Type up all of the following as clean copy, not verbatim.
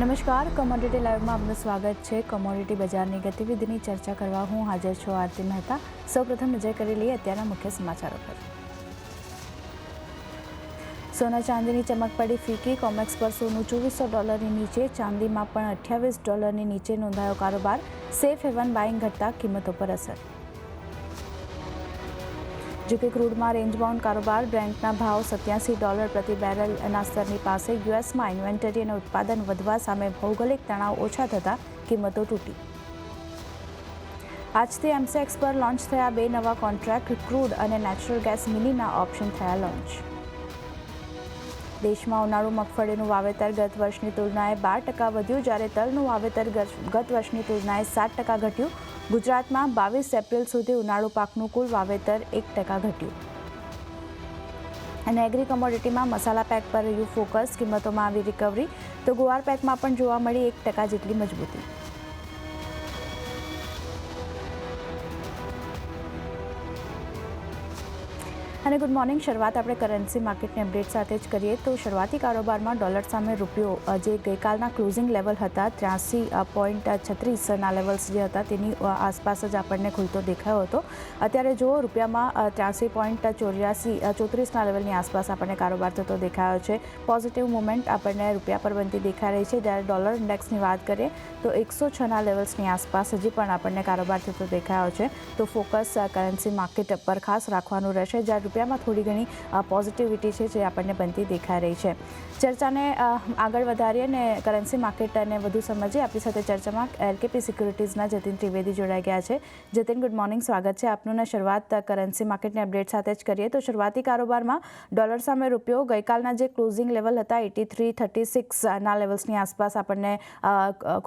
નમસ્કાર, કોમોડિટી લાઈવમાં આપનું સ્વાગત છે। કોમોડિટી બજારની ગતિવિધિની ચર્ચા કરવા હું હાજર છું આરતી મહેતા। સૌપ્રથમ નજર કરી લઈએ અત્યારના મુખ્ય સમાચારો પર। સોના ચાંદીની ચમક પડી ફીકી। કોમેક્સ પર સોનું $2400 નીચે, ચાંદીમાં પણ $28 નીચે નોંધાયો કારોબાર। સેફ હેવન બાઇંગ ઘટતા કિંમતો પર અસર। જોકે ક્રૂડમાં રેન્જ બાઉન્ડ કારોબાર। બ્રેન્ટના ભાવ $87 પ્રતિ બેરલના સ્તરની પાસે। યુએસમાં ઇન્વેન્ટરી અને ઉત્પાદન વધવા સામે ભૌગોલિક તણાવ ઓછા થતાં કિંમતો તૂટી। આજથી એમસેક્સ પર લોન્ચ થયા 2 નવા કોન્ટ્રાક્ટ। ક્રૂડ અને નેચરલ ગેસ મિનીના ઓપ્શન થયા લોન્ચ। દેશમાં ઉનાળુ મગફળીનું વાવેતર ગત વર્ષની તુલનાએ 12% વધ્યું, જ્યારે તલનું વાવેતર ગત વર્ષની તુલનાએ 7% ઘટ્યું। ગુજરાતમાં 22 એપ્રિલ સુધી ઉનાળુ પાકનું કુલ વાવેતર 1% ઘટ્યું। અને એગ્રી કમોડિટીમાં મસાલા પેક પર રહ્યું ફોકસ। કિંમતોમાં આવી રિકવરી, તો ગુવાર પેકમાં પણ જોવા મળી 1% જેટલી મજબૂતી। અને ગુડ મોર્નિંગ। શરૂઆત આપણે કરન્સી માર્કેટની અપડેટ સાથે જ કરીએ તો શરૂઆતી કારોબારમાં ડોલર સામે રૂપિયો જે ગઈકાલના ક્લોઝિંગ લેવલ હતા 83.36ના લેવલ્સ જે હતા તેની આસપાસ જ આપણને ખુલતો દેખાયો હતો। અત્યારે જો રૂપિયામાં 83.34ના લેવલની આસપાસ આપણને કારોબાર થતો દેખાયો છે। પોઝિટિવ મુવમેન્ટ આપણને રૂપિયા પર બનતી દેખાઈ રહી છે, જ્યારે ડોલર ઇન્ડેક્સની વાત કરીએ તો 106ના લેવલ્સની આસપાસ હજી પણ આપણને કારોબાર થતો દેખાયો છે। તો ફોકસ કરન્સી માર્કેટ પર ખાસ રાખવાનું રહેશે, જ્યારે રૂપિયામાં થોડી ઘણી પોઝિટિવિટી છે જે આપણને બનતી દેખાઈ રહી છે। ચર્ચાને આગળ વધારીએ અને કરન્સી માર્કેટ અને વધુ સમજીએ। આપણી સાથે ચર્ચામાં એલકેપી સિક્યુરિટીઝના જતીન ત્રિવેદી જોડાઈ ગયા છે। જતીન, ગુડ મોર્નિંગ, સ્વાગત છે આપનું। ને શરૂઆત કરન્સી માર્કેટની અપડેટ સાથે જ કરીએ તો શરૂઆતી કારોબારમાં ડોલર સામે રૂપિયો ગઈકાલના જે ક્લોઝિંગ લેવલ હતા 83.36ના લેવલ્સની આસપાસ આપણને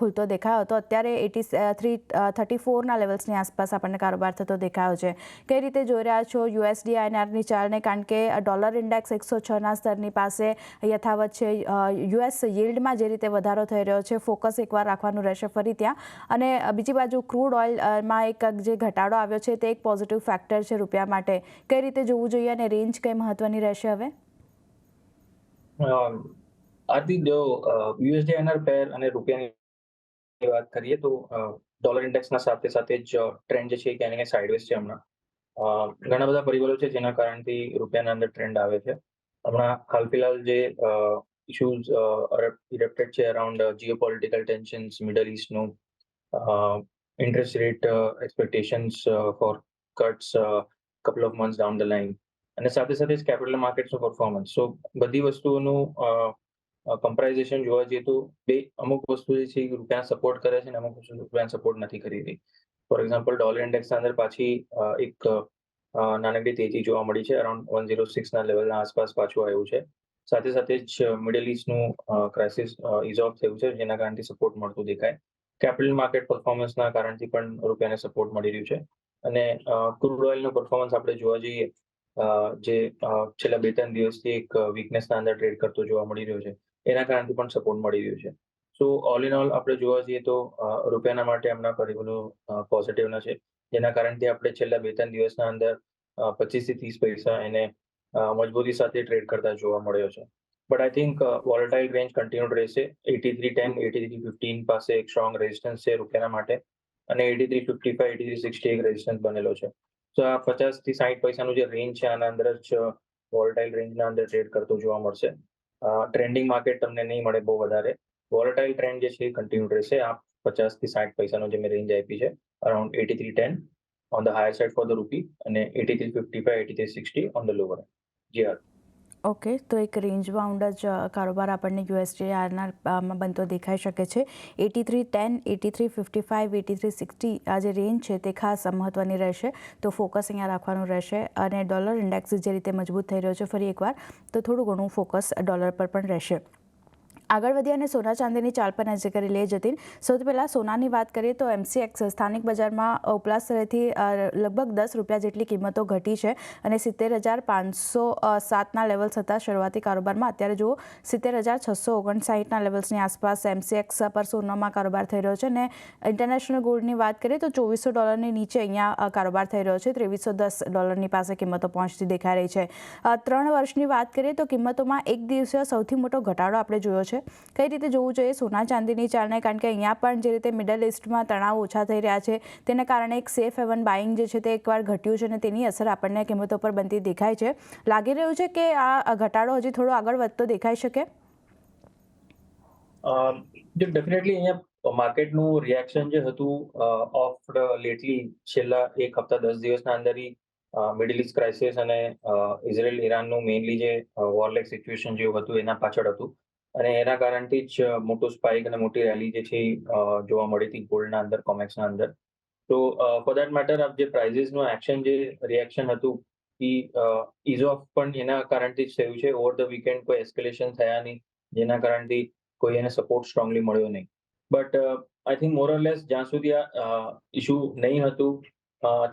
ખુલતો દેખાયો હતો। અત્યારે 83.34ના લેવલ્સની આસપાસ આપણને કારોબાર થતો દેખાયો છે। કઈ રીતે જોઈ રહ્યા છો યુએસડી આઈએનઆરની ચાલને, કારણ કે ડોલર ઇન્ડેક્સ 106ના સ્તરની પાસે યથાવત છે। યુએસ yieldમાં જે રીતે વધારો થઈ રહ્યો છે, ફોકસ એકવાર રાખવાનું રહેશે ફરી ત્યાં। અને બીજી બાજુ ક્રૂડ ઓઇલમાં એક જે ઘટાડો આવ્યો છે તે એક પોઝિટિવ ફેક્ટર છે રૂપિયા માટે। કઈ રીતે જોવું જોઈએ અને રેન્જ કઈ મહત્વની રહેશે હવે? આરતી, જો યુએસડી આઈએનઆર પેર અને રૂપિયાની વાત કરીએ તો ડોલર ઇન્ડેક્સના સાથે સાથે જ ટ્રેન્ડ જે છે એ ક્યાંય સાઇડવેઝ છે હમણાં। ઘણા બધા પરિબળો છે જેના કારણથી રૂપિયાના અંદર ટ્રેન્ડ આવે છે। હમણાં હાલ ફિલહાલ જે ઇશ્યુઝ ઇરેપ્ટેડ છે અરાઉન્ડ જીઓપોલિટિકલ ટેન્શન્સ, મિડલ ઇસ્ટનું interest rate expectations for cuts couple of months down the line, અને સાથે સાથે જ કેપિટલ માર્કેટ્સનું પરફોર્મન્સ। સો બધી વસ્તુઓનું કમ્પેરાઇઝેશન જોવા જઈએ તો અમુક વસ્તુ જે છે એ રૂપિયાને સપોર્ટ કરે છે અને અમુક વસ્તુ રૂપિયાને સપોર્ટ નથી કરી રહી। ફોર એક્ઝામ્પલ, ડોલર ઇન્ડેક્સના અંદર પાછી એક નાનકડી તેજી જોવા મળી છે, અરાઉન્ડ 106ના લેવલના આસપાસ પાછું આવ્યું છે। સાથે સાથે જ મિડલ ઇસ્ટનું ક્રાઇસિસ ઇઝ ઓફ થયું છે, જેના કારણથી સપોર્ટ મળતું દેખાય। કેપિટલ માર્કેટ પરફોર્મન્સના કારણથી પણ રૂપિયાને સપોર્ટ મળી રહ્યું છે। અને ક્રૂડ ઓઇલનું પરફોર્મન્સ આપણે જોવા જઈએ જે છેલ્લા 2-3 દિવસથી એક વીકનેસના અંદર ટ્રેડ કરતો જોવા મળી રહ્યો છે, એના કારણથી પણ સપોર્ટ મળી રહ્યું છે। સો ઓલ ઇન ઓલ આપણે જોવા જઈએ તો રૂપિયાના માટે હમણાં પરિબળો પોઝિટિવના છે, જેના કારણથી આપણે છેલ્લા 2-3 દિવસના અંદર 25 થી 30 પૈસા એને મજબૂતી સાથે ટ્રેડ કરતા જોવા મળ્યો છે। But I think volatile range continued રહેશે। 83.10, 83.15 પાસે એક સ્ટ્રોંગ રેઝિસ્ટન્સ છે રૂપિયાના માટે, અને 83.55, 83.60 એક રેઝિસ્ટન્સ બનેલો છે। તો આ 50 થી 60 પૈસાનું જે રેન્જ છે આના અંદર જ વોલેટાઇલ રેન્જના અંદર ટ્રેડ કરતો જોવા મળશે। ટ્રેન્ડિંગ માર્કેટ તમને નહીં મળે બહુ વધારે। વોલેટાઇલ ટ્રેન્ડ જે છે એ કન્ટિન્યુડ રહેશે। આ 50 થી 60 પૈસાનો જે મેં રેન્જ આપી છે around 83.10 on the higher side for the rupee અને 83.55, 83.60 on the lower end। જી હા। ઓકે, તો એક રેન્જ બાઉન્ડ જ કારોબાર આપણને યુએસડી આઈએનઆરમાં બનતો દેખાઈ શકે છે। 83.10, 83.55, 83.60 આ જે રેન્જ છે તે ખાસ મહત્વની રહેશે, તો ફોકસ અહીંયા રાખવાનું રહેશે। અને ડોલર ઇન્ડેક્સ જે રીતે મજબૂત થઈ રહ્યો છે ફરી એકવાર, તો થોડું ઘણું ફોકસ ડોલર પર પણ રહેશે। આગળ વધીએ અને સોના ચાંદીની ચાલ પર નજર કરી લઈએ જતીન। સૌથી પહેલાં સોનાની વાત કરીએ તો એમસીએક્સ સ્થાનિક બજારમાં ઉપલા સ્તરેથી લગભગ ₹10 જેટલી કિંમતો ઘટી છે અને 70,507ના લેવલ્સ હતા શરૂઆતી કારોબારમાં। અત્યારે જુઓ 70,659ના લેવલ્સની આસપાસ એમસીએક્સ પર સોનામાં કારોબાર થઈ રહ્યો છે। અને ઇન્ટરનેશનલ ગોલ્ડની વાત કરીએ તો $2400ની નીચે અહીંયા કારોબાર થઈ રહ્યો છે। $2310ની પાસે કિંમતો પહોંચતી દેખાઈ રહી છે। 3 વર્ષની વાત કરીએ તો કિંમતોમાં એક દિવસે સૌથી મોટો ઘટાડો આપણે જોયો છે। છે. કઈ રીતે જોવું જોઈએ સોના ચાંદીની ચાલને, કારણ કે અહીંયા પણ જે રીતે મિડલ ઇસ્ટમાં તણાવ ઓછા થઈ રહ્યા છે તેના કારણે એક સેફ હેવન બાઇંગ જે છે તે એકવાર ઘટ્યું છે અને તેની અસર આપણને કિંમતો પર બનતી દેખાય છે. લાગી રહ્યું છે કે આ ઘટાડો હજી થોડો આગળ વધતો દેખાઈ શકે? જો ડેફિનેટલી અહીંયા માર્કેટનું રિએક્શન જે હતું ઓફ લેટલી છેલ્લા એક હપ્તા 10 દિવસના અંદર મિડલ ઇસ્ટ ક્રાઇસિસ અને ઇઝરાયલ ઈરાનનું મેઇનલી જે વોરલેક સિચ્યુએશન જેવું હતું એના પાછળ હતું અને એના કારણથી જ મોટું સ્પાઇક અને મોટી રેલી જે છે જોવા મળી હતી ગોલ્ડના અંદર, કોમેક્સના અંદર. તો ફોર દેટ મેટર જે પ્રાઇઝીસનું એક્શન જે રિએક્શન હતું ઇઝ ઓફ પણ એના કારણથી જ થયું છે. ઓવર ધ વીકેન્ડ કોઈ એસ્કેલેશન થયા નહીં, જેના કારણથી કોઈ એને સપોર્ટ સ્ટ્રોંગલી મળ્યો નહીં. But I think more or less જ્યાં સુધી આ ઇશ્યુ નહીં હતું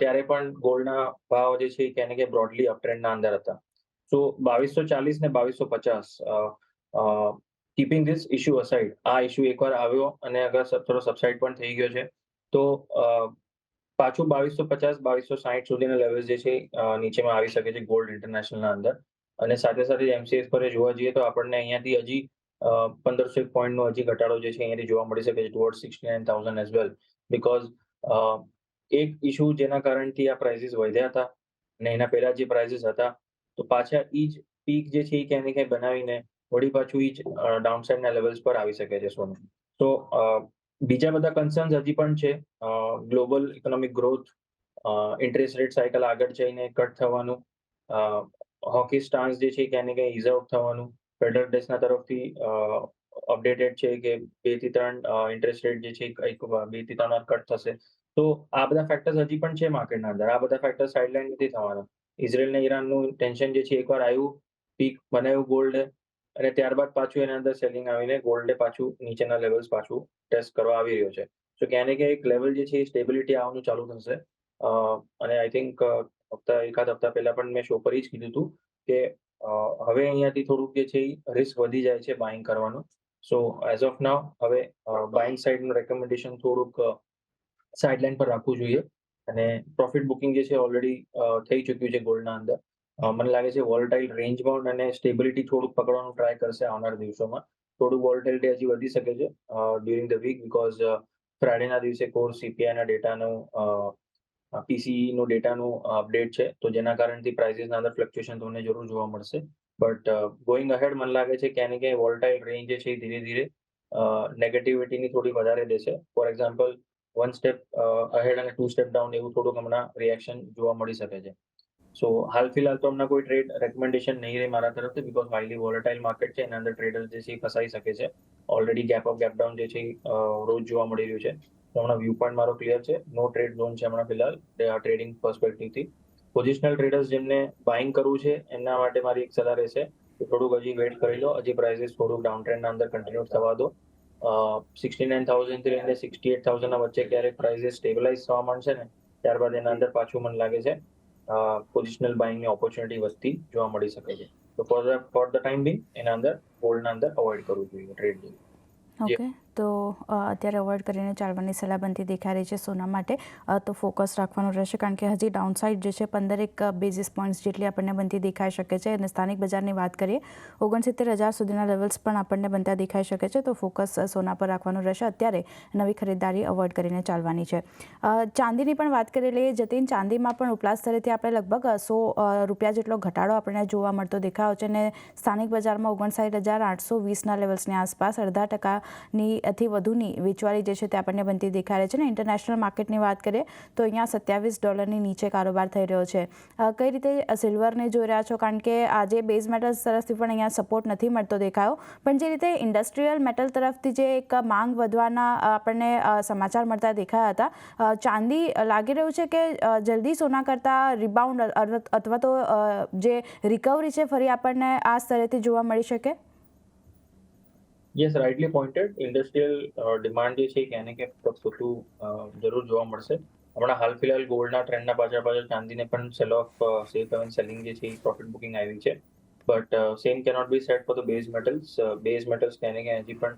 ત્યારે પણ ગોલ્ડના ભાવ જે છે કે કે બ્રોડલી અપટ્રેન્ડના અંદર હતા. સો 2240 ને 2250 કીપિંગ ધીસ ઇશ્યુ અસાઇડ, આ ઇશ્યુ એકવાર આવ્યો અને અગર થોડો સબસાઇડ પણ થઈ ગયો છે તો પાછું 2250-2260 સુધીના લેવલ્સ જે છે નીચેમાં આવી શકે છે ગોલ્ડ ઇન્ટરનેશનલના અંદર. અને સાથે સાથે એમસીએક્સ પર જોવા જઈએ તો આપણને અહીંયાથી હજી 1500 પોઈન્ટનો હજી ઘટાડો જે છે અહીંયાથી જોવા મળી શકે છે ટુવર્ડ 69,000 એઝ વેલ. બીકોઝ એક ઇશ્યુ જેના કારણથી આ પ્રાઇસીસ વધ્યા હતા અને એના પહેલા જે પ્રાઇસીસ હતા તો પાછા ઈ જ પીક જે છે એ ક્યાંય ને ક્યાંય બનાવીને વળી પાછું ઈ જ ડાઉનસાઇડના લેવલ્સ પર આવી શકે છે સોનું. તો બીજા બધા કન્સર્ન્સ હજી પણ છે. Global economic growth, interest rate cycle આગળ જઈને કટ થવાનું, હોકી સ્ટાન્સ જે છે ક્યાંય ને ક્યાંય ઇઝ આઉટ થવાનું, ફેડરલ દેશના તરફથી અપડેટેડ છે કે 2 થી 3 ઇન્ટરેસ્ટ રેટ જે છે કંઈક 2 થી 3 વાર કટ થશે. તો આ બધા ફેક્ટર્સ હજી પણ છે માર્કેટના અંદર. આ બધા ફેક્ટર્સ સાઇડલાઇન નથી થવાના. ઇઝરાયલ અને ઈરાનનું ટેન્શન જે છે એકવાર આવ્યું, પીક બનાવ્યું ગોલ્ડે અને ત્યારબાદ પાછું એના અંદર સેલિંગ આવીને ગોલ્ડે પાછું નીચેના લેવલ્સ પાછું ટેસ્ટ કરવા આવી રહ્યો છે. તો ક્યાંય ને ક્યાંય એક લેવલ જે છે એ સ્ટેબિલિટી આવવાનું ચાલુ થશે. અને આઈ થિંક એકાદ હપ્તા પહેલા પણ મેં શો પર જ કીધું હતું કે હવે અહીંયાથી થોડુંક જે છે એ રિસ્ક વધી જાય છે બાઇંગ કરવાનું. સો એઝ ઓફ નાઉ હવે બાઇંગ સાઇડનું રેકમેન્ડેશન થોડુંક સાઇડલાઇન પર રાખવું જોઈએ અને પ્રોફિટ બુકિંગ જે છે ઓલરેડી થઈ ચૂક્યું છે ગોલ્ડના અંદર. મને લાગે છે વોલેટાઇલ રેન્જ બાઉન્ડ અને સ્ટેબિલિટી થોડુંક પકડવાનું ટ્રાય કરશે આવનાર દિવસોમાં. થોડું વોલેટિલિટી હજી વધી શકે છે ડ્યુરિંગ ધ વીક બીકોઝ ફ્રાઇડેના દિવસે કોર સીપીઆઈના ડેટાનું પીસીઈનું ડેટાનું અપડેટ છે, તો જેના કારણથી પ્રાઇસીસના અંદર ફ્લક્ચ્યુએશન તમને જરૂર જોવા મળશે. બટ ગોઈંગ અહેડ મને લાગે છે ક્યાંય ને ક્યાંય વોલેટાઇલ રેન્જ જે છે એ ધીરે ધીરે નેગેટિવિટીની થોડી વધારે દેશે. ફોર એક્ઝામ્પલ 1 સ્ટેપ અહેડ અને 2 સ્ટેપ ડાઉન એવું થોડુંક હમણાં રિએક્શન જોવા મળી શકે છે. સો હાલ ફિલહાલ તો હમણાં કોઈ ટ્રેડ રેકમેન્ડેશન નહીં રહે મારા તરફથી બીકોઝ હાઈલી વોલેટાઇલ માર્કેટ છે, એના અંદર ટ્રેડર્સ જે છે એ ફસાઈ શકે છે. Already gap up gap down જે છે રોજ જોવા મળી રહ્યું છે. તો હમણાં વ્યૂ પોઈન્ટ મારો ક્લિયર છે. નો ટ્રેડ ઝોન છે હમણાં ફિલહાલ ટ્રેડિંગ પર્સપેક્ટિવથી. પોઝિશનલ ટ્રેડર્સ જેમને બાઇંગ કરવું છે એમના માટે મારી એક સલાહ રહેશે કે થોડુંક હજી વેઇટ કરી લો. હજી પ્રાઇસીસ થોડુંક ડાઉન ટ્રેન્ડના અંદર કન્ટિન્યુ થવા દો. 69,000 થી લઈને 68,000 ના વચ્ચે ક્યારેક પ્રાઇસીસ સ્ટેબલાઇઝ થવા માંડશે ને ત્યારબાદ એના અંદર પાછું મને લાગે છે પોઝિશનલ બાઇંગની ઓપોર્ચ્યુનિટી વધતી જોવા મળી શકે છે. તો ફોર ધ ટાઈમ બિંગ એના અંદર ગોલ્ડના અંદર અવોઇડ કરવું જોઈએ ટ્રેડ જેવું. ઓકે, તો અત્યારે અવોઇડ કરીને ચાલવાની સલાહ બનતી દેખાઈ રહી છે સોના માટે. તો ફોકસ રાખવાનું રહેશે કારણ કે હજી ડાઉનસાઇડ જે છે 15 બેઝિસ પોઈન્ટ્સ જેટલી આપણને બનતી દેખાઈ શકે છે. અને સ્થાનિક બજારની વાત કરીએ 69,000 સુધીના લેવલ્સ પણ આપણને બનતા દેખાઈ શકે છે. તો ફોકસ સોના પર રાખવાનું રહેશે. અત્યારે નવી ખરીદારી અવોઇડ કરીને ચાલવાની છે. ચાંદીની પણ વાત કરી લઈએ જતીન. ચાંદીમાં પણ ઉપલા સ્તરેથી આપણે લગભગ 100 રૂપિયા જેટલો ઘટાડો આપણને જોવા મળતો દેખાયો છે અને સ્થાનિક બજારમાં 59,820ના લેવલ્સની આસપાસ 0.5%થી વધુની વેચવાલી જે છે તે આપણને બનતી દેખાય છે. અને ઇન્ટરનેશનલ માર્કેટની વાત કરીએ તો અહીંયા $27 નીચે કારોબાર થઈ રહ્યો છે. કઈ રીતે સિલ્વરને જોઈ રહ્યા છો? કારણ કે આજે બેઝ મેટલ્સ તરફથી પણ અહીંયા સપોર્ટ નથી મળતો દેખાયો, પણ જે રીતે ઇન્ડસ્ટ્રીયલ મેટલ તરફથી જે એક માંગ વધવાના આપણને સમાચાર મળતા દેખાયા હતા, ચાંદી લાગી રહ્યું છે કે જલ્દી સોના કરતાં રિબાઉન્ડ અથવા તો જે રિકવરી છે ફરી આપણને આ સ્તરેથી જોવા મળી શકે? Yes, rightly pointed. Industrial demand જે છે ક્યાંય ને ક્યાંક થતું જરૂર જોવા મળશે. હમણાં હાલ ફિલહાલ ગોલ્ડના ટ્રેન્ડના પાછળ ચાંદીને પણ sell off safe haven selling જે છે એ પ્રોફિટ બુકિંગ આવી છે. But same cannot be set for the base metals. Base metals ક્યાંય ને ક્યાંય હજી પણ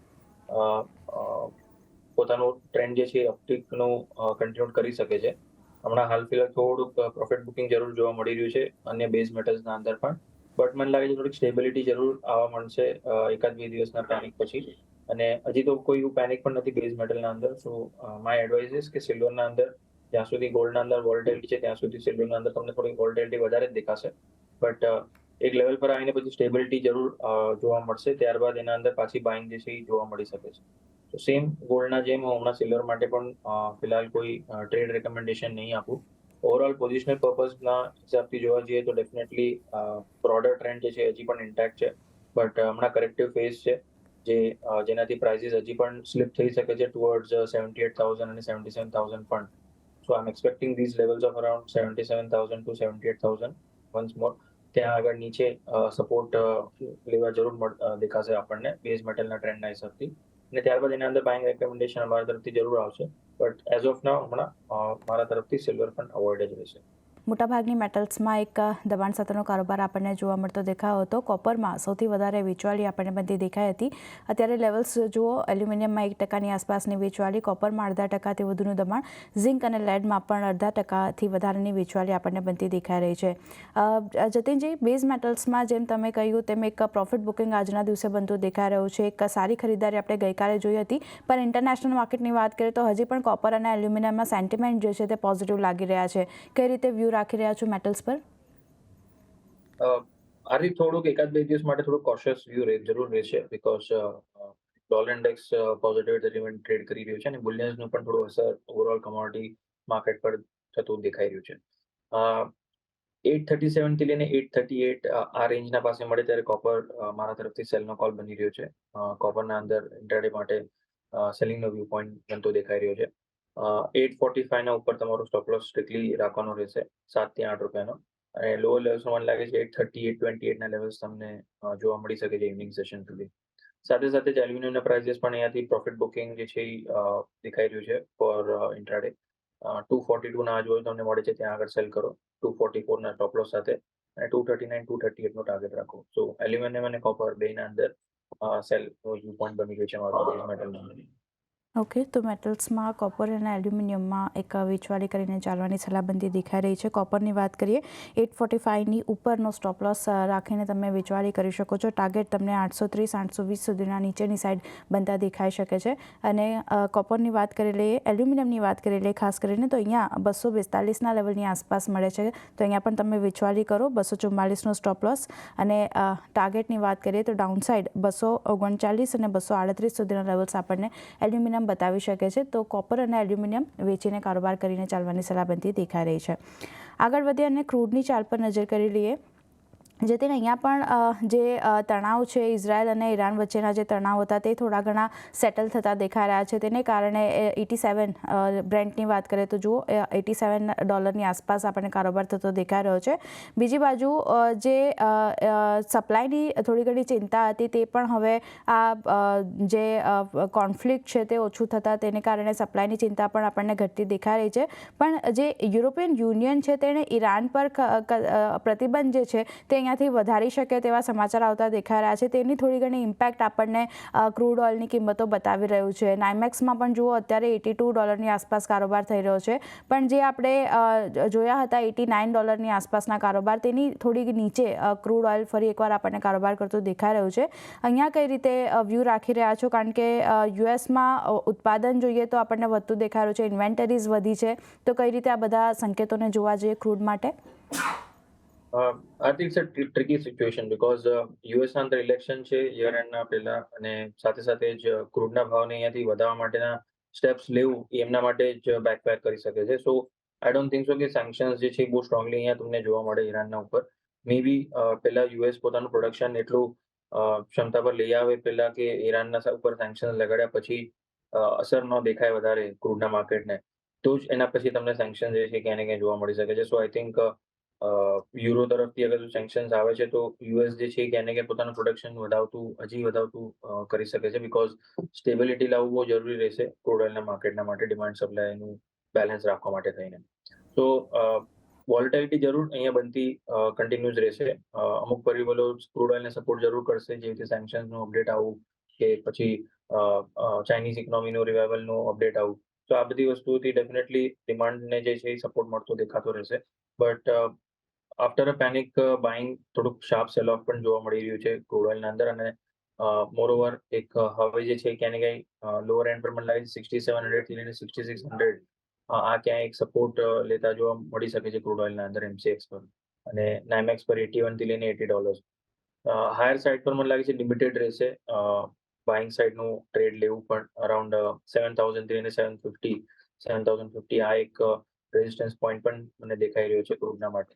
પોતાનું ટ્રેન્ડ જે છે અપટીકનું કન્ટિન્યુ કરી શકે છે. હમણાં હાલ ફિલહાલ થોડુંક પ્રોફિટ બુકિંગ જરૂર જોવા મળી રહ્યું છે અન્ય બેઝ મેટલ્સના અંદર પણ. બટ મને લાગે છે થોડીક સ્ટેબિલિટી જરૂર આવવા મળશે એકાદ 2 દિવસના પેનિક પછી. અને હજી તો કોઈ એવું પેનિક પણ નથી બેઝ મેટલના અંદર. સો માય એડવાઇસ ઇઝ કે સિલ્વરના અંદર જ્યાં સુધી ગોલ્ડના અંદર વોલેટિલિટી છે ત્યાં સુધી સિલ્વરના અંદર તમને થોડી વોલેટિલિટી વધારે જ દેખાશે. બટ એક લેવલ પર આવીને પછી સ્ટેબિલિટી જરૂર જોવા મળશે. ત્યારબાદ એના અંદર પાછી બાઇંગ જે છે એ જોવા મળી શકે છે. તો સેમ ગોલ્ડના જેમ હું હમણાં સિલ્વર માટે પણ ફિલહાલ કોઈ ટ્રેડ રેકમેન્ડેશન નહીં આપું. ઓવરઓલ પોઝિશનલ પર્પઝના હિસાબથી જોવા જઈએ તો ડેફિનેટલી બ્રોડર ટ્રેન્ડ જે છે હજી પણ ઇન્ટેક્ટ છે. બટ હમણાં કરેક્ટિવ ફેઝ છે જેનાથી પ્રાઇસીસ હજી પણ સ્લિપ થઈ શકે છે ટુવર્ડ્સ 78,000 અને 77,000 પણ. So I am expecting these levels of around 77,000 to 78,000 once more. ત્યાં આગળ નીચે સપોર્ટ લેવા જરૂર દેખાશે આપણને બેઝ મેટલના ટ્રેન્ડના હિસાબથી. અને ત્યારબાદ એના અંદર બાઇંગ રેકમેન્ડેશન અમારા તરફથી જરૂર આવશે. બટ એઝ ઓફ નાઉ હમણાં મારા તરફથી સિલ્વર પણ અવોઇડ જ રહેશે. મોટાભાગની મેટલ્સમાં એક દબાણ સાથેનો કારોબાર આપણને જોવા મળતો દેખાયો હતો. કોપરમાં સૌથી વધારે વેચવાલી આપણને બનતી દેખાઈ હતી. અત્યારે લેવલ્સ જુઓ, એલ્યુમિનિયમમાં 1% આસપાસની વેચવાલી, કોપરમાં 0.5% વધુનું દબાણ, ઝિંક અને લેડમાં પણ 0.5% વધારેની વેચવાલી આપણને બનતી દેખાઈ રહી છે. જતીનજી, બેઝ મેટલ્સમાં જેમ તમે કહ્યું તેમ એક પ્રોફિટ બુકિંગ આજના દિવસે બનતું દેખાઈ રહ્યું છે. એક સારી ખરીદારી આપણે ગઈકાલે જોઈ હતી, પણ ઇન્ટરનેશનલ માર્કેટની વાત કરીએ તો હજી પણ કોપર અને એલ્યુમિનિયમમાં સેન્ટિમેન્ટ જે છે તે પોઝિટિવ લાગી રહ્યા છે. કઈ રીતે વ્યૂ રાખી રહ્યા છો મેટલ્સ પર? આથી થોડુંક એકાદ 2 દિવસ માટે થોડું કોશિયસ વ્યૂ જરૂર રહેશે because dollar index positive sentiment trade કરી રહ્યું છે અને બુલિયન્સનું પણ થોડું અસર ઓવરઓલ કમોડિટી માર્કેટ પર થતું દેખાઈ રહ્યું છે. 837 થી લઈને 838 આ રેન્જના પાસે મળે ત્યારે કોપર મારા તરફથી સેલનો કોલ બની રહ્યો છે. કોપરના અંદર ઇન્ટ્રાડે માટે સેલિંગનો વ્યૂ પોઈન્ટ બનતો દેખાઈ રહ્યો છે. 845 ના ઉપર તમારો સ્ટોપ લોસ સ્ટ્રિક્ટલી રાખવાનો રહેશે, 7 થી 8 રૂપિયાનો. અને લોઅર લેવલ્સ મને લાગે છે 830 828 ના લેવલ્સ તમને જોવા મળી શકે છે ઇવનિંગ સેશન સુધી. સાથે સાથે જ એલ્યુમિનિયમના પ્રાઇસીસ પણ અહીંયાથી પ્રોફિટ બુકિંગ જે છે દેખાઈ રહ્યું છે ફોર ઇન્ટ્રાડે. 242 ના આજુબાજુ તમને મળે છે ત્યાં આગળ સેલ કરો, 244 ના સ્ટોપ લોસ સાથે, અને 239 238 નો ટાર્ગેટ રાખો. સો એલ્યુમિનિયમ અને કોપર બેના અંદર સેલ વ્યૂ પોઈન્ટ બની ગયું છે મારો બેઝ મેટલનો. ઓકે, તો મેટલ્સમાં કોપર અને એલ્યુમિનિયમમાં એક વેચવાલી કરીને ચાલવાની સલાહબંધી દેખાઈ રહી છે. કોપરની વાત કરીએ, 845ની ઉપરનો સ્ટોપ લોસ રાખીને તમે વેચવાલી કરી શકો છો. ટાર્ગેટ તમને 830 820 સુધીના નીચેની સાઈડ બનતા દેખાઈ શકે છે. અને કોપરની વાત કરી લઈએ, એલ્યુમિનિયમની વાત કરી લઈએ ખાસ કરીને, તો અહીંયા 242ના લેવલની આસપાસ મળે છે. તો અહીંયા પણ તમે વેચવાલી કરો. 244નો સ્ટોપ લોસ. અને ટાર્ગેટની વાત કરીએ તો ડાઉન સાઈડ 239 અને 238 સુધીના લેવલ્સ આપણને એલ્યુમિનિયમ બતાવી શકે છે. તો કોપર અને એલ્યુમિનિયમ વેચીને કારોબાર કરીને ચાલવાની સલાહબંધી દેખાઈ રહી છે. આગળ વધીએ અને ક્રૂડની ચાલ પર નજર કરી લઈએ. જેથી અહીંયા પણ જે તણાવ છે, ઇઝરાયલ અને ઈરાન વચ્ચેના જે તણાવ હતા તે થોડા ઘણા સેટલ થતા દેખાઈ રહ્યા છે. તેને કારણે 87 બ્રેન્ટની વાત કરીએ તો જુઓ, $87 આસપાસ આપણને કારોબાર થતો દેખાઈ રહ્યો છે. બીજી બાજુ જે સપ્લાયની થોડી ઘણી ચિંતા હતી તે પણ હવે આ જે કોન્ફ્લિક્ટ છે તે ઓછું થતાં તેને કારણે સપ્લાયની ચિંતા પણ આપણને ઘટતી દેખાઈ રહી છે. પણ જે યુરોપિયન યુનિયન છે તેણે ઈરાન પર પ્રતિબંધ જે છે તે અહીંયાથી વધારી શકે તેવા સમાચાર આવતા દેખાઈ રહ્યા છે. તેની થોડી ઘણી ઇમ્પેક્ટ આપણને ક્રૂડ ઓઇલની કિંમતો બતાવી રહ્યું છે. નાઇમેક્સમાં પણ જુઓ, અત્યારે $82ની આસપાસ કારોબાર થઈ રહ્યો છે. પણ જે આપણે જોયા હતા $89ની આસપાસના કારોબાર, તેની થોડી નીચે ક્રૂડ ઓઇલ ફરી એકવાર આપણને કારોબાર કરતું દેખાઈ રહ્યું છે. અહીંયા કઈ રીતે વ્યૂ રાખી રહ્યા છો? કારણ કે યુએસમાં ઉત્પાદન જોઈએ તો આપણને વધતું દેખાઈ રહ્યું છે, ઇન્વેન્ટરીઝ વધી છે. તો કઈ રીતે આ બધા સંકેતોને જોવા જોઈએ ક્રૂડ માટે? I think it's a tricky situation because યુએસના અંદર ઇલેક્શન છે યર એન્ડના પહેલા, અને સાથે સાથે જ ક્રૂડના ભાવને અહીંયાથી વધારવા માટેના સ્ટેપ્સ લેવું એ એમના માટે જ બેકફાયર કરી શકે છે. સો આઈ ડોન્ટ થિંક સો કે સેન્કશન્સ જે છે બહુ સ્ટ્રોંગલી અહીંયા તમને જોવા મળે ઈરાનના ઉપર. મે બી પહેલા યુએસ પોતાનું પ્રોડક્શન એટલું ક્ષમતા પર લઈ આવે પહેલા કે ઈરાનના ઉપર સેન્કશન લગાડ્યા પછી અસર ન દેખાય વધારે ક્રૂડના માર્કેટને, તો જ એના પછી તમને સેન્કશન જે છે ક્યાં ને ક્યાં જોવા મળી શકે છે. સો આઈ થિંક યુરો તરફથી અગર સેન્કશન્સ આવે છે તો યુએસ જે છે ક્યાં ને ક્યાં પોતાનું પ્રોડક્શન વધાવતું કરી શકે છે, બિકોઝ સ્ટેબિલિટી લાવવું બહુ જરૂરી રહેશે ક્રૂડ ઓઇલના માર્કેટના માટે, ડિમાન્ડ સપ્લાયનું બેલેન્સ રાખવા માટે થઈને. તો વોલેટિલિટી જરૂર અહીંયા બનતી કન્ટિન્યુઅસ રહેશે. અમુક પરિબળો ક્રૂડ ઓઇલને સપોર્ટ જરૂર કરશે, જેવી રીતે સેન્કશન્સનું અપડેટ આવું કે પછી ચાઇનીઝ ઇકોનોમીનું રિવાઇવલનું અપડેટ આવું. તો આ બધી વસ્તુઓથી ડેફિનેટલી ડિમાન્ડને જે છે એ સપોર્ટ મળતો દેખાતો રહેશે. But after a panic buying થોડુંક શાર્પ સેલ ઓફ પણ જોવા મળી રહ્યું છે ક્રૂડ ઓઇલના અંદર અને મોરઓવર એક હવે જે છે ક્યાંય ને ક્યાંય લોઅર એન્ડ પર મને લાગે છે 6700 થી લઈને 6600 આ ક્યાંય એક સપોર્ટ લેતા જોવા મળી શકે છે ક્રૂડ ઓઇલના અંદર એમસીએક્સ પર અને નાઇમેક્સ પર 81 થી લઈને $80. હાયર સાઇડ પર મને લાગે છે લિમિટેડ રહેશે બાઇંગ સાઇડનું ટ્રેડ લેવું પણ અરાઉન્ડ 7000 થી લઈને 7050 આ એક રેઝિસ્ટન્સ પોઈન્ટ પણ મને દેખાઈ રહ્યો છે ક્રૂડના માટે.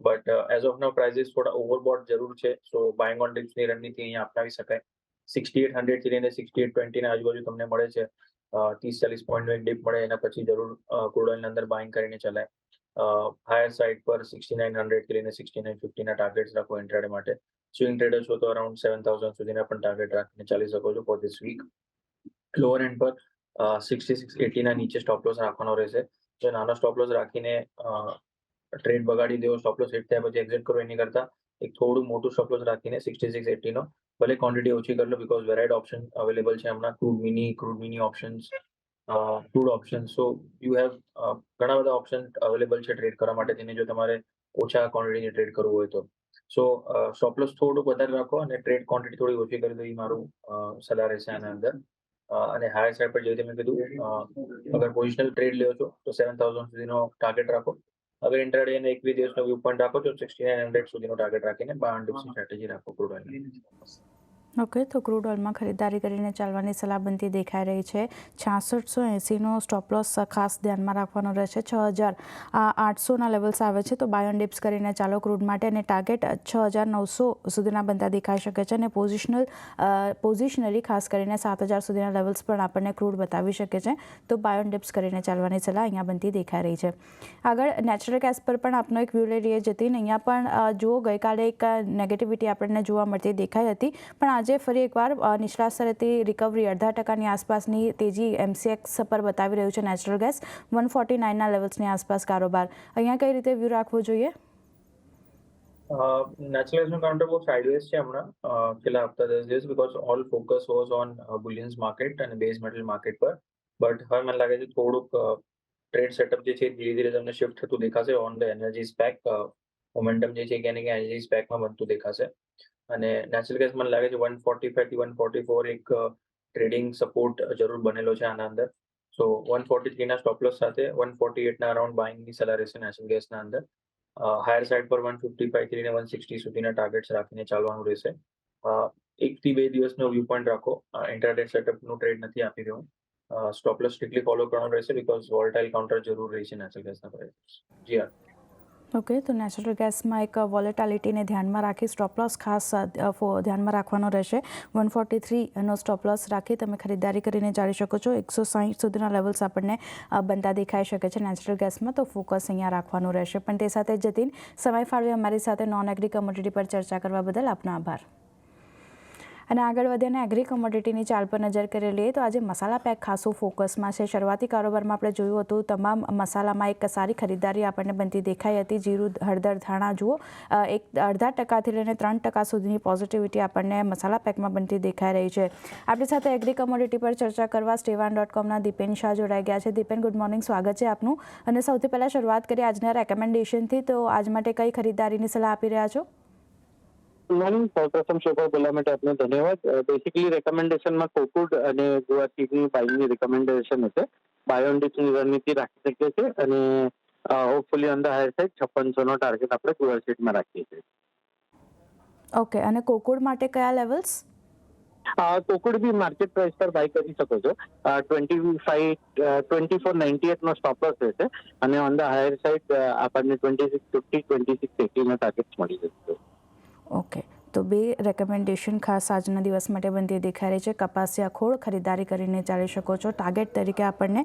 But as of now prices થોડા ઓવરબોટ જરૂર છે, સો બાઇંગ ઓન ડિપ્સની રણનીતિ અહીંયા અપનાવી શકાય. 6800 થી લઈને 6820 ના આજુબાજુ તમને મળે છે 30-40 પોઈન્ટનો એક ડીપ મળે એના પછી જરૂર ક્રૂડ ઓઇલની અંદર બાઇંગ કરીને ચલાય. હાયર સાઇડ પર 6900 થી લઈને 6950 ના ટાર્ગેટ્સ રાખો ઇન્ટ્રાડે માટે. સ્વિંગ ટ્રેડર છો તો અરાઉન્ડ 7000 સુધીના પણ ટાર્ગેટ રાખીને ચાલી શકો છો for this week. Lower end પર 6680 ના નીચે સ્ટોપ લોસ રાખવાનો રહેશે. જો નાનો સ્ટોપ લોસ રાખીને ટ્રેડ બગાડી દેવો, સ્ટોપ લોસ હિટ થયા પછી એક્ઝિટ કરો એની કરતા એક થોડું મોટું સ્ટોપ લોસ રાખીને 6680 નો ભલે ક્વોન્ટિટી ઓછી કરી લો, બીકોઝ વેરાઇડ ઓપ્શન અવેલેબલ છે હમણાં, crude mini options, crude option. So you have ઘણા બધા ઓપ્શન અવેલેબલ છે ટ્રેડ કરવા માટે, તેને જો તમારે ઓછા ક્વોન્ટિટીની ટ્રેડ કરવું હોય તો. સો સ્ટોપ લોસ થોડું વધારે રાખો અને ટ્રેડ ક્વોન્ટિટી થોડી ઓછી કરી દો, એ મારું સલાહ રહેશે આના અંદર. અને હાયર સાઇડ પર જેવી તમે કીધું, અગર પોઝિશનલ ટ્રેડ લ્યો છો તો 7000 સુધીનો ટાર્ગેટ રાખો. અગર ઇન્ટ્રાડે અને 21 દિવસનો વ્યૂ પોઈન્ટ રાખો તો 6900 સુધીનો ટાર્ગેટ રાખીને બાય ડિપ્સની સ્ટ્રેટેજી રાખો ક્રૂડ ઓઇલની. ઓકે, તો ક્રૂડ ઓઇલમાં ખરીદારી કરીને ચાલવાની સલાહ બનતી દેખાઈ રહી છે. 6680નો સ્ટોપ લોસ ખાસ ધ્યાનમાં રાખવાનો રહેશે. 6800ના લેવલ્સ આવે છે તો બાય ઓન ડિપ્સ કરીને ચાલો ક્રૂડ માટે, અને ટાર્ગેટ 6900 સુધીના બનતા દેખાઈ શકે છે. અને પોઝિશનલી ખાસ કરીને 7000 સુધીના લેવલ્સ પણ આપણને ક્રૂડ બતાવી શકે છે, તો બાય ઓન ડિપ્સ કરીને ચાલવાની સલાહ અહીંયા બનતી દેખાઈ રહી છે. આગળ નેચરલ ગેસ પર પણ આપનો એક વ્યૂ લઈ રહીએ જતીન. અહીંયા પણ જુઓ, ગઈકાલે એક નેગેટિવિટી આપણને જોવા મળતી દેખાઈ હતી, પણ આજે ફરી એકવાર નીચલા સ્તરેથી રિકવરી 0.5% આસપાસની તેજી એમસીએક્સ પર બતાવી રહ્યું છે નેચરલ ગેસ. 149ના લેવલ્સની આસપાસ કારોબાર. અહીંયા કઈ રીતે વ્યૂ રાખવો જોઈએ? નેચરલ ગેસનું કાઉન્ટર બહુ સાઇડવેઝ છે હમણાં છેલ્લા હપ્તા 10 દિવસ, because all focus was on બુલિયન્સ market અને બેઝ મેટલ માર્કેટ પર. બટ હવે મને લાગે છે થોડુંક ટ્રેડ સેટઅપ જે છે ધીરે ધીરે તમને શિફ્ટ થતું દેખાશે on the energy spec. Momentum જે છે ક્યાંય ને ક્યાંય એનર્જી સ્પેકમાં બનતું દેખાશે. અને નેચરલ ગેસ મને લાગે છે 145 થી 144 એક ટ્રેડિંગ સપોર્ટ જરૂર બનેલો છે આના અંદર. સો 143ના સ્ટોપ લોસ સાથે 148ના અરાઉન્ડ બાઇંગની સલાહ રહેશે નેચરલ ગેસના અંદર. હાયર સાઇડ પર 155 થી લઈને 160 સુધીના ટાર્ગેટ્સ રાખીને ચાલવાનું રહેશે. 1 થી 2 દિવસનો વ્યૂ પોઈન્ટ રાખો. ઇન્ટ્રાડે સેટઅપનું ટ્રેડ નથી આપી રહ્યો. સ્ટોપ લોસ સ્ટ્રિક્ટલી ફોલો કરવાનું રહેશે, બીકોઝ વોલેટાઇલ કાઉન્ટર જરૂર રહેશે નેચરલ ગેસના પ્રાઇસ. જી હા. ઓકે, તો નેચરલ ગેસમાં એક વોલેટાલિટીને ધ્યાનમાં રાખી સ્ટોપ લોસ ખાસ ધ્યાનમાં રાખવાનો રહેશે. 143નો સ્ટોપ લોસ રાખી તમે ખરીદારી કરીને ચાલી શકો છો. 160 સુધીના લેવલ્સ આપણને બનતા દેખાઈ શકે છે નેચરલ ગેસમાં, તો ફોકસ અહીંયા રાખવાનું રહેશે. પણ તે સાથે જતીન, સમય ફાળવી અમારી સાથે નોન એગ્રી કમોડિટી પર ચર્ચા કરવા બદલ આપનો આભાર. અને આગળ વધીને એગ્રી કમોડિટીની ચાલ પર નજર કરી લઈએ તો આજે મસાલા પેક ખાસો ફોકસમાં છે. શરૂઆતી કારોબારમાં આપણે જોયું હતું તમામ મસાલામાં એક સારી ખરીદારી આપણને બનતી દેખાઈ હતી. જીરું, હળદર, ધાણા જુઓ, 0.5%થી લઈને 3% સુધીની પોઝિટિવિટી આપણને મસાલા પેકમાં બનતી દેખાઈ રહી છે. આપણી સાથે એગ્રી કમોડિટી પર ચર્ચા કરવા Stevan.comના દીપેન શાહ જોડાઈ ગયા છે. દીપેન, ગુડ મોર્નિંગ, સ્વાગત છે આપનું. અને સૌથી પહેલાં શરૂઆત કરીએ આજના રેકમેન્ડેશનથી, તો આજ માટે કઈ ખરીદારીની સલાહ આપી રહ્યા છો? મોર્નિંગ, સૌપ્રથમ શો પર બોલવા માટે આપનો ધન્યવાદ. બેસિકલી રેકમેન્ડેશનમાં કોકુડ અને ગુવાર સીડની બાઇંગની રેકમેન્ડેશન હશે. બાય ઓન ડિપ્સની રણનીતિ રાખી શકીએ છીએ અને hopefully on the higher side 5600નો ટાર્ગેટ આપણે ગુવાર સીડમાં રાખીએ છીએ. ઓકે, અને કોકુડ માટે કયા લેવલ્સ? કોકુડ બી માર્કેટ પ્રાઇસ પર બાય કરી શકો છો. 2498નો સ્ટોપ લોસ રહેશે અને ઓન ધ હાયર સાઇડ આપણને 2650, 2680નો ટાર્ગેટ મળી જશે. ઓકે, તો બે રેકમેન્ડેશન ખાસ આજના દિવસ માટે બનતી દેખાઈ રહી છે. કપાસિયા ખોળ ખરીદારી કરીને ચાલી શકો છો. ટાર્ગેટ તરીકે આપણને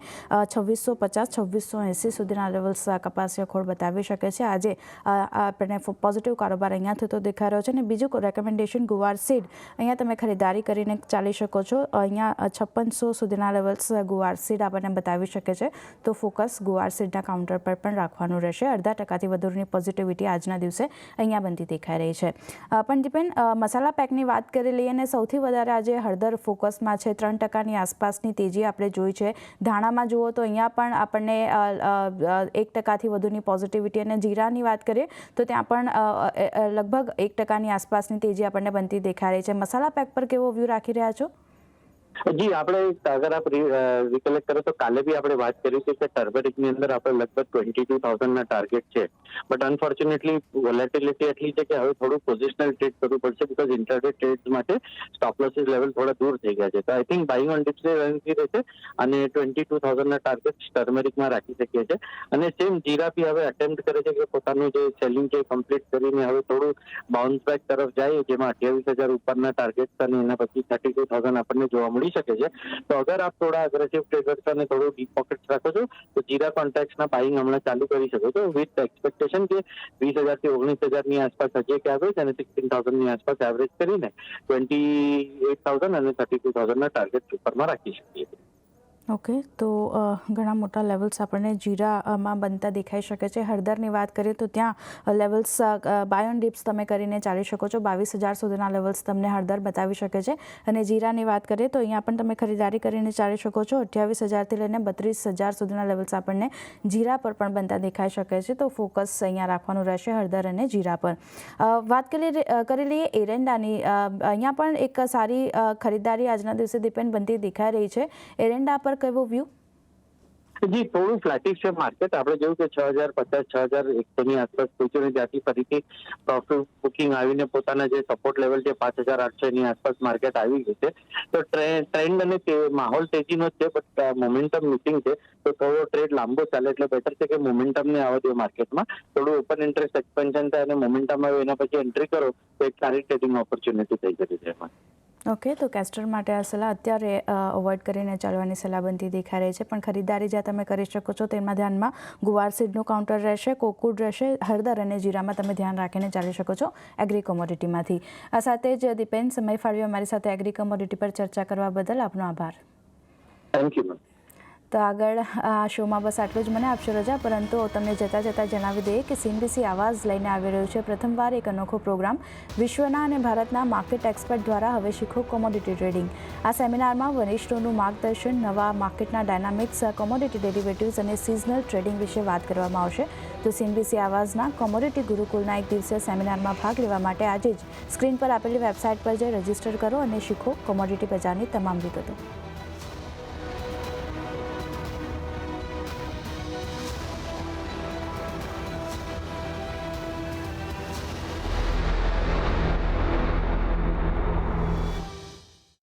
2650, 2680 સુધીના લેવલ્સ કપાસિયા ખોળ બતાવી શકે છે. આજે આપણને પોઝિટિવ કારોબાર અહીંયા થતો દેખાઈ રહ્યો છે. અને બીજું રેકમેન્ડેશન ગુવાર સીડ, અહીંયા તમે ખરીદારી કરીને ચાલી શકો છો. અહીંયા 5600 સુધીના લેવલ્સ ગુવાર સીડ આપણને બતાવી શકે છે, તો ફોકસ ગુવાર સીડના કાઉન્ટર પર પણ રાખવાનું રહેશે. 0.5%થી વધુની પોઝિટિવિટી આજના દિવસે અહીંયા બનતી દેખાઈ રહી છે. પણ દીપેન, દીપેન, મસાલા પેકની વાત કરી લઈએ અને સૌથી વધારે આજે હળદર ફોકસમાં છે, 3% આસપાસની તેજી આપણે જોઈ છે. ધાણામાં જુઓ તો અહીંયા પણ આપણને 1% વધુની પોઝિટિવિટી, અને જીરાની વાત કરીએ તો ત્યાં પણ લગભગ 1% આસપાસની તેજી આપણને બનતી દેખાઈ રહી છે. મસાલા પેક પર કેવો વ્યૂ રાખી રહ્યા છો? જી, આપણે અગર આપ રિકલેક્ટ કરો તો કાલે બી આપણે વાત કરી હતી કે ટર્મરિકની અંદર આપણે લગભગ 22,000 ટાર્ગેટ છે, બટ અનફોર્ચ્યુનેટલી વોલેટિલિટી એટલી છે કે હવે થોડું પોઝિશનલ ટ્રેડ કરવું પડશે, બીકોઝ ઇન્ટરડે ટ્રેડ માટે સ્ટોપ લોસીસ લેવલ થોડા દૂર થઈ ગયા છે. તો આઈ થિંક બાઇંગ ઓન ડિપ્સની રણનીતિ રહેશે અને 22,000 ટાર્ગેટ ટર્મરિકમાં રાખી શકીએ છીએ. અને સેમ જીરા બી હવે અટેમ્પ્ટ કરે છે કે પોતાનું જે સેલિંગ છે કમ્પ્લીટ કરીને હવે થોડું બાઉન્સ બેક તરફ જાય, જેમાં 28,000 ઉપરના ટાર્ગેટ અને એના પછી 32,000 આપણને જોવા મળી શકે છે. તો અગર આપ થોડા અગ્રેસિવ ટ્રેડર્સ અને થોડું ડીપ પોકેટ્સ રાખો છો તો જીરા કોન્ટ્રાક્ટ્સના બાઇંગ હમણાં ચાલુ કરી શકો છો, વિથ એક્સપેક્ટેશન કે 20,000 થી 19,000 આસપાસ હજી એક એવરેજ અને 16,000 આસપાસ એવરેજ કરીને 28,000 અને 32,000 ટાર્ગેટ ઉપરમાં રાખી શકીએ. ઓકે, તો ઘણા મોટા લેવલ્સ આપણને જીરામાં બનતા દેખાઈ શકે છે. હળદરની વાત કરીએ તો ત્યાં લેવલ્સ બાય ઓન ડિપ્સ તમે કરીને ચાલી શકો છો. 22,000 સુધીના લેવલ્સ તમને હળદર બતાવી શકે છે. અને જીરાની વાત કરીએ તો અહીંયા પણ તમે ખરીદારી કરીને ચાલી શકો છો. 28,000થી લઈને 32,000 સુધીના લેવલ્સ આપણને જીરા પર પણ બનતા દેખાઈ શકે છે. તો ફોકસ અહીંયા રાખવાનું રહેશે હળદર અને જીરા પર. વાત કરી લઈએ એરંડાની. અહીંયા પણ એક સારી ખરીદારી આજના દિવસે ડિપેન્ડ બનતી દેખાઈ રહી છે. એરંડા પર કેવો વ્યૂ? જી, થોડું ફ્લેટિશ છે માર્કેટ. આપણે જોયું કે 6,050 6,100 આસપાસ પહોંચ્યું ને ત્યાંથી ફરીથી પ્રોફિટ બુકિંગ આવીને પોતાના જે સપોર્ટ લેવલ છે 5,800 આસપાસ માર્કેટ આવી ગયું છે. તો ટ્રેન્ડ અને માહોલ તેજીનો જ છે, બટ મોમેન્ટમ મિસિંગ છે. તો થોડો ટ્રેડ લાંબો ચાલે એટલે બેટર છે કે મોમેન્ટમને આવવા દો માર્કેટમાં. થોડું ઓપન ઇન્ટરેસ્ટ એક્સપેન્શન થાય અને મોમેન્ટમ આવે એના પછી એન્ટ્રી કરો તો એક સારી ટ્રેડિંગ ઓપોર્ચ્યુનિટી થઈ શકે છે એમાં. ઓકે, તો કેસ્ટર માટે આ સલાહ અત્યારે અવોઇડ કરીને ચાલવાની સલાહ બનતી દેખાઈ રહી છે. પણ ખરીદારી જ્યાં તમે કરી શકો છો તેમાં ધ્યાનમાં ગુવાર સીડનું કાઉન્ટર રહેશે, કોકુડ રહેશે, હળદર અને જીરામાં તમે ધ્યાન રાખીને ચાલી શકો છો એગ્રી કોમોડિટીમાંથી. આ સાથે જ દીપેન, સમય ફાળવ્યો અમારી સાથે એગ્રી કોમોડિટી પર ચર્ચા કરવા બદલ આપનો આભાર. Thank you. તો આગળ આ શોમાં બસ આટલું જ. મને આપશો રજા, પરંતુ તમને જતાં જણાવી દઈએ કે CNBC આવાઝ લઈને આવી રહ્યું છે પ્રથમવાર એક અનોખો પ્રોગ્રામ. વિશ્વના અને ભારતના માર્કેટ એક્સપર્ટ દ્વારા હવે શીખો કોમોડિટી ટ્રેડિંગ. આ સેમિનારમાં વરિષ્ઠોનું માર્ગદર્શન, નવા માર્કેટના ડાયનામિક્સ, કોમોડિટી ડેરિવેટિવ્સ અને સિઝનલ ટ્રેડિંગ વિશે વાત કરવામાં આવશે. તો CNBC આવાઝના કોમોડિટી ગુરુકુલના એક દિવસીય સેમિનારમાં ભાગ લેવા માટે આજે જ સ્ક્રીન પર આપેલી વેબસાઇટ પર જઈ રજીસ્ટર કરો અને શીખો કોમોડિટી બજારની તમામ વિગતો.